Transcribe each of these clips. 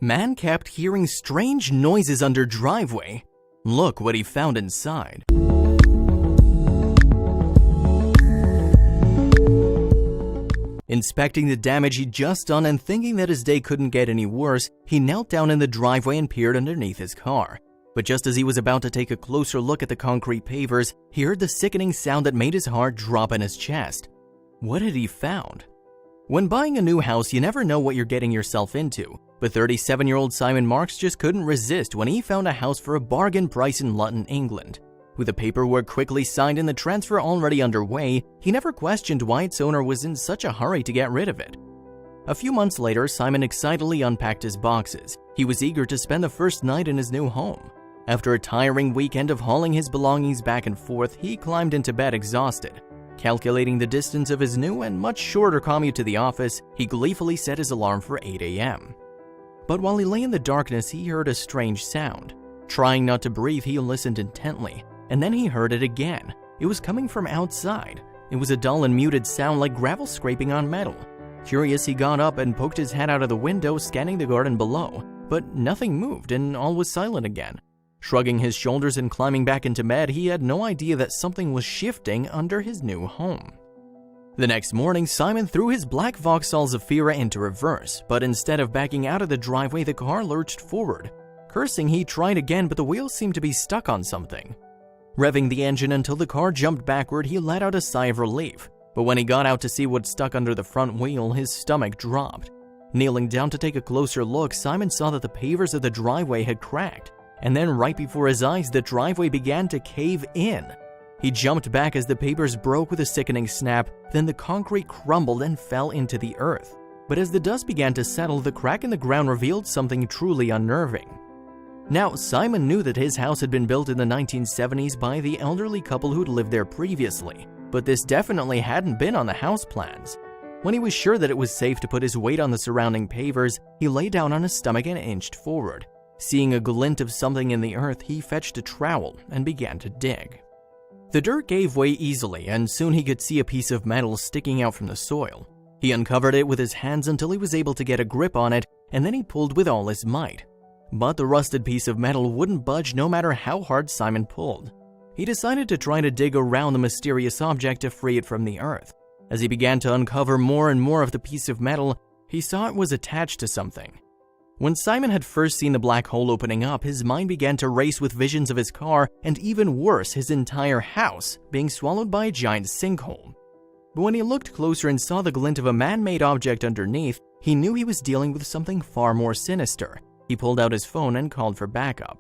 Man kept hearing strange noises under driveway. Look what he found inside. Inspecting the damage he'd just done and thinking that his day couldn't get any worse, he knelt down in the driveway and peered underneath his car. But just as he was about to take a closer look at the concrete pavers, he heard the sickening sound that made his heart drop in his chest. What had he found? When buying a new house, you never know what you're getting yourself into, but 37-year-old Simon Marks just couldn't resist when he found a house for a bargain price in Luton, England. With the paperwork quickly signed and the transfer already underway, he never questioned why its owner was in such a hurry to get rid of it. A few months later, Simon excitedly unpacked his boxes. He was eager to spend the first night in his new home. After a tiring weekend of hauling his belongings back and forth, he climbed into bed exhausted. Calculating the distance of his new and much shorter commute to the office, he gleefully set his alarm for 8 a.m. But while he lay in the darkness, he heard a strange sound. Trying not to breathe, he listened intently, and then he heard it again. It was coming from outside. It was a dull and muted sound like gravel scraping on metal. Curious, he got up and poked his head out of the window, scanning the garden below, but nothing moved and all was silent again. Shrugging his shoulders and climbing back into bed, he had no idea that something was shifting under his new home. The next morning, Simon threw his black Vauxhall Zafira into reverse, but instead of backing out of the driveway, the car lurched forward. Cursing, he tried again, but the wheels seemed to be stuck on something. Revving the engine until the car jumped backward, he let out a sigh of relief. But when he got out to see what stuck under the front wheel, his stomach dropped. Kneeling down to take a closer look, Simon saw that the pavers of the driveway had cracked. And then right before his eyes, the driveway began to cave in. He jumped back as the pavers broke with a sickening snap, then the concrete crumbled and fell into the earth. But as the dust began to settle, the crack in the ground revealed something truly unnerving. Now, Simon knew that his house had been built in the 1970s by the elderly couple who'd lived there previously, but this definitely hadn't been on the house plans. When he was sure that it was safe to put his weight on the surrounding pavers, he lay down on his stomach and inched forward. Seeing a glint of something in the earth, he fetched a trowel and began to dig. The dirt gave way easily, and soon he could see a piece of metal sticking out from the soil. He uncovered it with his hands until he was able to get a grip on it, and then he pulled with all his might. But the rusted piece of metal wouldn't budge no matter how hard Simon pulled. He decided to try to dig around the mysterious object to free it from the earth. As he began to uncover more and more of the piece of metal, he saw it was attached to something. When Simon had first seen the black hole opening up, his mind began to race with visions of his car and, even worse, his entire house being swallowed by a giant sinkhole. But when he looked closer and saw the glint of a man-made object underneath, he knew he was dealing with something far more sinister. He pulled out his phone and called for backup.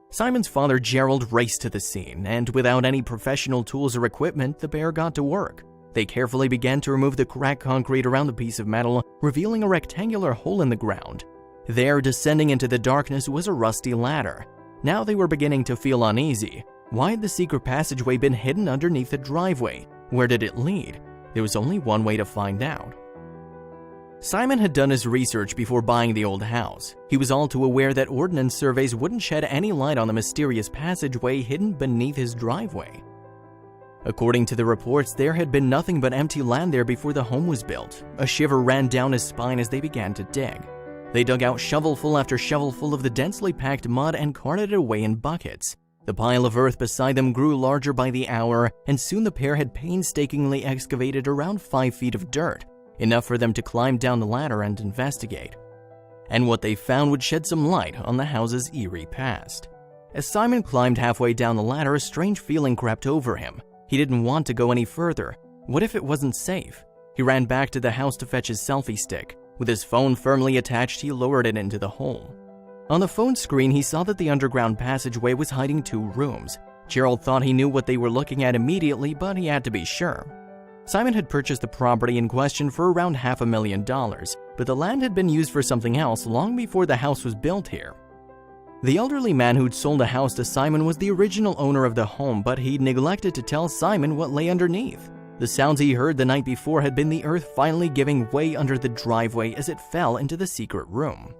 Simon's father, Gerald, raced to the scene, and without any professional tools or equipment, the pair got to work. They carefully began to remove the cracked concrete around the piece of metal, revealing a rectangular hole in the ground. There, descending into the darkness, was a rusty ladder. Now they were beginning to feel uneasy. Why had the secret passageway been hidden underneath the driveway? Where did it lead? There was only one way to find out. Simon had done his research before buying the old house. He was all too aware that ordnance surveys wouldn't shed any light on the mysterious passageway hidden beneath his driveway. According to the reports, there had been nothing but empty land there before the home was built. A shiver ran down his spine as they began to dig. They dug out shovelful after shovelful of the densely packed mud and carted it away in buckets. The pile of earth beside them grew larger by the hour, and soon the pair had painstakingly excavated around 5 feet of dirt, enough for them to climb down the ladder and investigate. And what they found would shed some light on the house's eerie past. As Simon climbed halfway down the ladder, a strange feeling crept over him. He didn't want to go any further. What if it wasn't safe? He ran back to the house to fetch his selfie stick. With his phone firmly attached, he lowered it into the hole. On the phone screen, he saw that the underground passageway was hiding 2 rooms. Gerald thought he knew what they were looking at immediately, but he had to be sure. Simon had purchased the property in question for around $500,000, but the land had been used for something else long before the house was built here. The elderly man who'd sold a house to Simon was the original owner of the home, but he'd neglected to tell Simon what lay underneath. The sounds he heard the night before had been the earth finally giving way under the driveway as it fell into the secret room.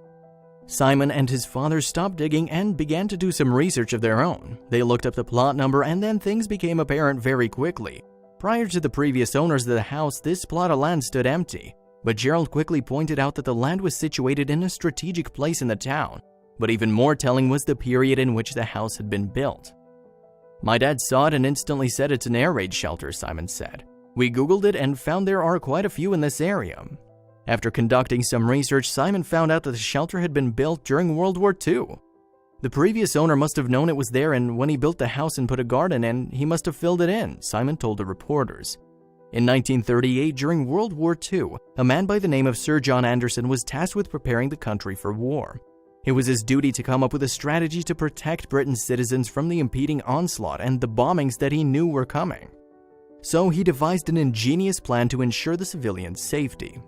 Simon and his father stopped digging and began to do some research of their own. They looked up the plot number, and then things became apparent very quickly. Prior to the previous owners of the house, this plot of land stood empty. but Gerald quickly pointed out that the land was situated in a strategic place in the town. But even more telling was the period in which the house had been built. "My dad saw it and instantly said it's an air raid shelter," Simon said. "We Googled it and found there are quite a few in this area." After conducting some research, Simon found out that the shelter had been built during World War II. The previous owner must have known it was there, and when he built the house and put a garden in, he must have filled it in, Simon told the reporters. In 1938, during World War II, a man by the name of Sir John Anderson was tasked with preparing the country for war. It was his duty to come up with a strategy to protect Britain's citizens from the impending onslaught and the bombings that he knew were coming. So he devised an ingenious plan to ensure the civilians' safety.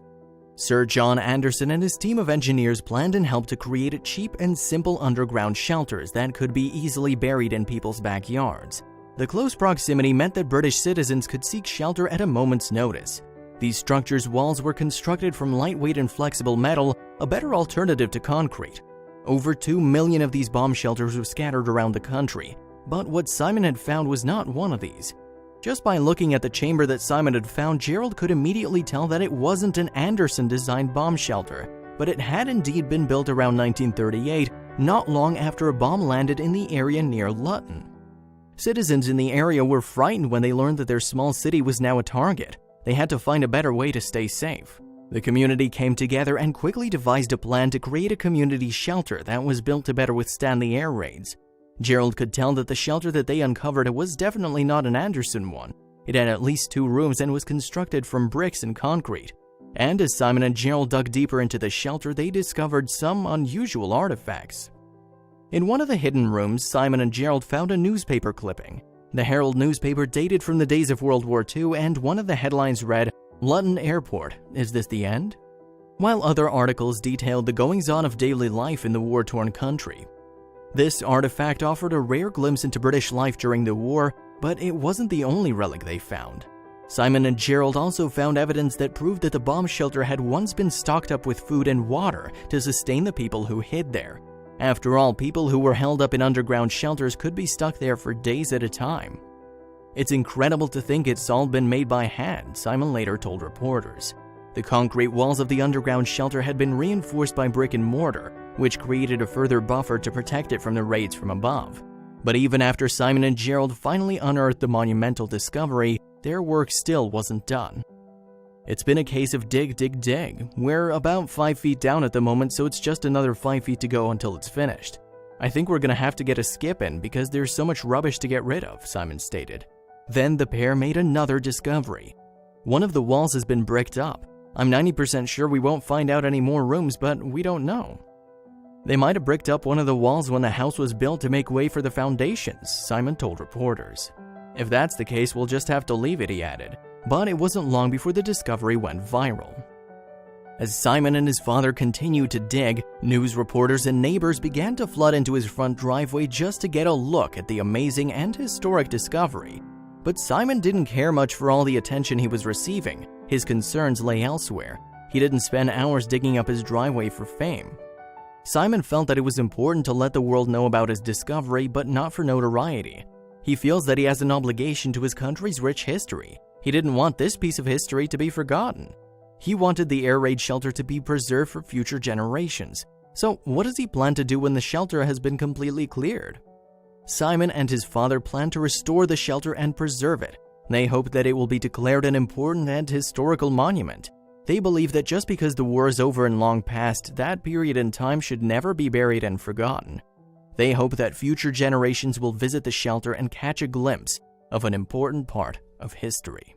Sir John Anderson and his team of engineers planned and helped to create cheap and simple underground shelters that could be easily buried in people's backyards. The close proximity meant that British citizens could seek shelter at a moment's notice. These structures' walls were constructed from lightweight and flexible metal, a better alternative to concrete. Over 2 million of these bomb shelters were scattered around the country, but what Simon had found was not one of these. Just by looking at the chamber that Simon had found, Gerald could immediately tell that it wasn't an Anderson-designed bomb shelter, but it had indeed been built around 1938, not long after a bomb landed in the area near Luton. Citizens in the area were frightened when they learned that their small city was now a target. They had to find a better way to stay safe. The community came together and quickly devised a plan to create a community shelter that was built to better withstand the air raids. Gerald could tell that the shelter that they uncovered was definitely not an Anderson one. It had at least 2 rooms and was constructed from bricks and concrete. And as Simon and Gerald dug deeper into the shelter, they discovered some unusual artifacts. In one of the hidden rooms, Simon and Gerald found a newspaper clipping. The Herald newspaper dated from the days of World War II, and one of the headlines read, "Luton Airport, is this the end?" While other articles detailed the goings-on of daily life in the war-torn country. This artifact offered a rare glimpse into British life during the war, but it wasn't the only relic they found. Simon and Gerald also found evidence that proved that the bomb shelter had once been stocked up with food and water to sustain the people who hid there. After all, people who were held up in underground shelters could be stuck there for days at a time. "It's incredible to think it's all been made by hand," Simon later told reporters. The concrete walls of the underground shelter had been reinforced by brick and mortar, which created a further buffer to protect it from the raids from above. But even after Simon and Gerald finally unearthed the monumental discovery, their work still wasn't done. It's been a case of dig, dig, dig. We're about 5 feet down at the moment, so it's just another 5 feet to go until it's finished. I think we're gonna have to get a skip in because there's so much rubbish to get rid of, Simon stated. Then the pair made another discovery. One of the walls has been bricked up. I'm 90% sure we won't find out any more rooms, but we don't know. They might have bricked up one of the walls when the house was built to make way for the foundations, Simon told reporters. If that's the case, we'll just have to leave it, he added. But it wasn't long before the discovery went viral. As Simon and his father continued to dig, news reporters and neighbors began to flood into his front driveway just to get a look at the amazing and historic discovery. But Simon didn't care much for all the attention he was receiving. His concerns lay elsewhere. He didn't spend hours digging up his driveway for fame. Simon felt that it was important to let the world know about his discovery, but not for notoriety. He feels that he has an obligation to his country's rich history. He didn't want this piece of history to be forgotten. He wanted the air raid shelter to be preserved for future generations. So what does he plan to do when the shelter has been completely cleared? Simon and his father plan to restore the shelter and preserve it. They hope that it will be declared an important and historical monument. They believe that just because the war is over and long past, that period in time should never be buried and forgotten. They hope that future generations will visit the shelter and catch a glimpse of an important part of history.